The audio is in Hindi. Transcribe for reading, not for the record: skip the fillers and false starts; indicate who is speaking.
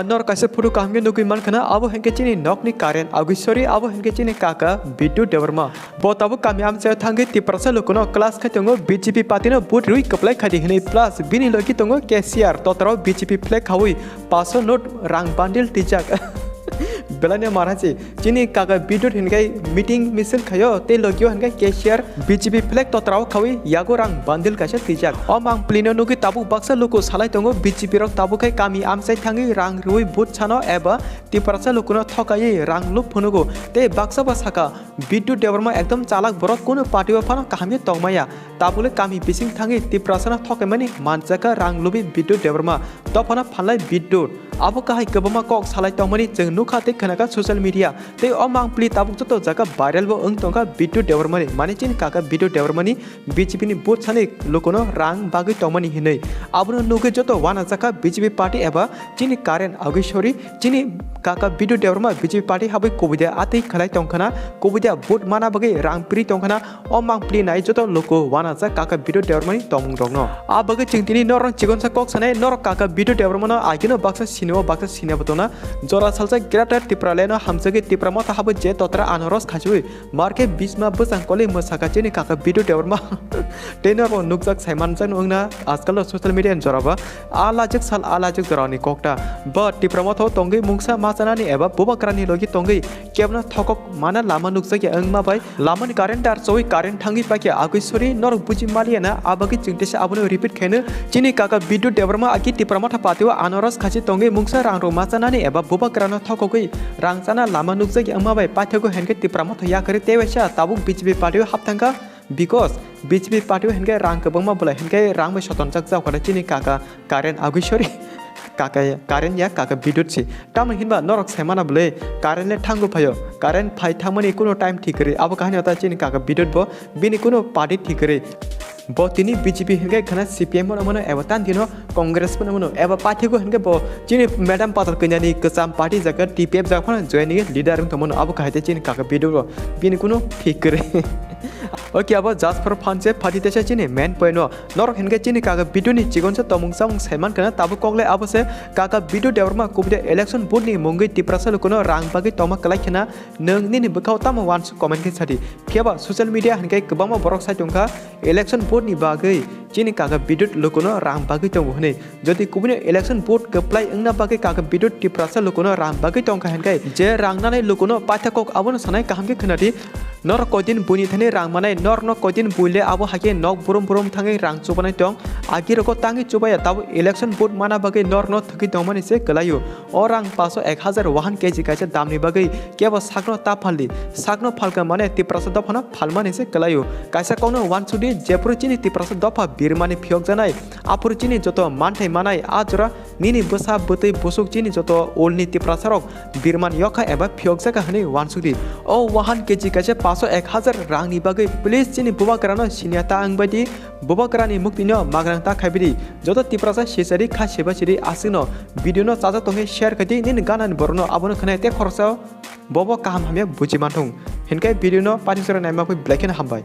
Speaker 1: नर कैसे फुटो कामगे नुकुई मन खना अब हेंके चिनी नकनी कारेन आगुसरी अब हेंके चिनी काका बिटु देवरमा बोताबु कामियाम से थांगे तिप्रसा लोकोनो क्लास खतंगो बीजेपी पार्टीनो बुट रुई कपलाई खदी हने प्लस बिनी लगी तंगो केसीआर तोतरो बीजेपी फ्लैग खावी पासो नोट रांग बांडिल तिजाक बेलाने माराची चिनी काका बिटु हिनगे मीटिंग मिसल खयो ते लगियो हनगे केसीआर बीजेपी फ्लैग तोतराव खावी यागो रांग बांडिल कासे तिजाक अमांग प्लिनो नुकी ताबु बक्सा लोको सालाय तंगो बीजेपी रक ताबु खाय कामी आमसाय थांगी रांग रुई बुट छानो एबा तिप्रसा लोकोनो थकायै रांग लुप फनुगो ते बक्सा बसाका बिटु देवरमा एकदम चालाक बरक कोनो पार्टी फानो कामी तंगमाया ताबुले कामी बिसिंग थांगी तिप्रसाना थकायमानि मानजाका रांग लुबि बिटु देवरमा तफाना फानलाय बिटु अब काहाय गोबामा कक सालाय तंगमानि जों नुखाते खनाका सोशल मीडिया ते अमांग प्लि ताबुक जतो जाका भाइरल बो ओं तंगा बिटु देवरमानि माने चिन काका बिटु देवरमानि बीजेपी नि बुट साने लोकोनो रांग बागै तंगमानि हिनै आबनो नुगे जतो वाना जाका बीजेपी पार्टी एबा चिनि कारेन आगेश्वरी चिनि काका बिटु देवरमा बीजेपी पार्टी हाबै कोबिदा आतै खलाय तंखना कोबिदा बुट माना बागै रांग प्रि तंखना अमांग प्लि नाय जतो लोको वाना जा काका बिटु देवरमानि तंग रंगनो आ बागै चिंतिनि नर चिगनसा कक साने नर काका बिटु देवरमानो आगिनो बाक्सा सिनेमा बाक्सा सिने बतोना जरा सालसा ग्रेटर तिप्रालेनो हामसगे तिप्रामा थाहाबो जे तोतरा आनरस खाजुइ मार्के 20 मा बसां कले मसाकाचेनि काका बिटु देवरमा टेनर नुकजाक साइमान जान ओंना आजकल सोशल मीडिया जराबा आलाजक साल आलाजक जरानि कोकटा ब तिप्रामा थो तंगै मुंगसा मासानानि एबा बुबाक्रानि लगी तंगै केबना थकक माना लामा नुकजाके ओंमा बाय लामानि कारेन्ट दार सoi कारेन्ट थांगि पाके आगैसरी नर बुजि मालियाना आबागि चिंतेसे आबनो रिपीट खेनो चिनि काका बिटु देवरमा आकि तिप्रामा था पातिवा आनरस खाछि तंगै मुंगसा रांग मासानानि एबा बुबाक्रानो थककै रांगसाना लामा नुकजाके ओंमा बाय पाथेको हेनके तिप्रामा थया करे तेवेसा ताबुक बीजेपी पार्टीव हाबथांगा बिकॉज बीजेपी पार्टी हेनके रांग कबंगमा बला हेनके रांग में शतन जाक जावखा चिनि काका कारेन आगुसरी काका कारेन या काका बिदुत छि ताम हिनबा नरक सेमाना बले कारेन ले थांगो फायो कारेन फाइ थामनि कोनो टाइम ठीक करे अब कहानी होता चिनि काका बिदुत बो बिनि कोनो पार्टी ठीक करे बो तिनी बीजेपी हेनके खना सीपीएम मनो एबा तान दिनो कांग्रेस मनो एबा पार्टीको हेनके बो चिनि मैडम पातल कन्यानि कसाम पार्टी जाका टीपीएफ जाखना जयनि लीडर तमनो अब कहते चिनि काका बिदुत बिनि कोनो ठीक करे ओके अब जस्ट फॉर फन से फाटितेसे चिनि मेन पॉइंट नरक हेनके चिनि काका बिदुनि चिगन से तमुंगसां सैमान कना ताबु कोगले अब से काका बिदु देवरमा कुबिदा इलेक्शन बोर्ड नि मंगै तिप्रासा लोकोनो रांग बागै तमा कलाइखना नोंनि बखाव ताम वान्स कमेन्ट के साथि फेबा सोशल मीडिया हेनके गोबां बरक साइटंखा इलेक्शन बोर्ड नि बागै चिनि काका बिदुत लोकोनो रांग बागै तंगो हने जदि कुबिनो इलेक्शन बोर्ड कप्लाय अंगना बागै काका बिदुत तिप्रासा लोकोनो रांग बागै तंखा हेनके जे रांगनानै लोकोनो पाथाकक आबनो सानाय काहामके खनादि नर कोदिन बुनि थाने रांग मानाय नर न कोदिन बुइले आबो हाके नक बुरुम बुरुम थांगे रांग चुबानाय दं आगि रको तांगि चुबाया ताबो इलेक्शन बोर्ड माना बागै नर न थकि दंमानि से गलायो अ रांग 501,000 केजि कासे दामनि बागै केबो सागनो ताफालि सागनो फालका माने तिप्रासा दफाना फालमानि से गलायो कासा कौनो वानसुदि जेपुर चिनि तिप्रासा दफा बिरमानि फियक जानाय आपुर चिनि जतो मानथाय मानाय आजरा निनि बसा बतै बसुक चिनि जतो ओलनि तिप्रासा रक बिरमान यखा एबा फियक जाका हने वानसुदि अ 1 केजि कासे 501,000 रांनि बागै प्लिज चिनि बुबाक्रानो सिनियाता आंबादि बुबाक्रानि मुक्तिनो माग्रांता खाबिदि जतो तिप्रासा सेसारि खासेबा सिरि आसिनो भिडियोनो चाजा तंगे शेयर खति निन गानानि बरनो आबनो खनाय ते खरसा बबो काम हामे बुजिमानथं हेनके भिडियोनो पाटिसरा नायमाखै ब्लेकेन हामबाय।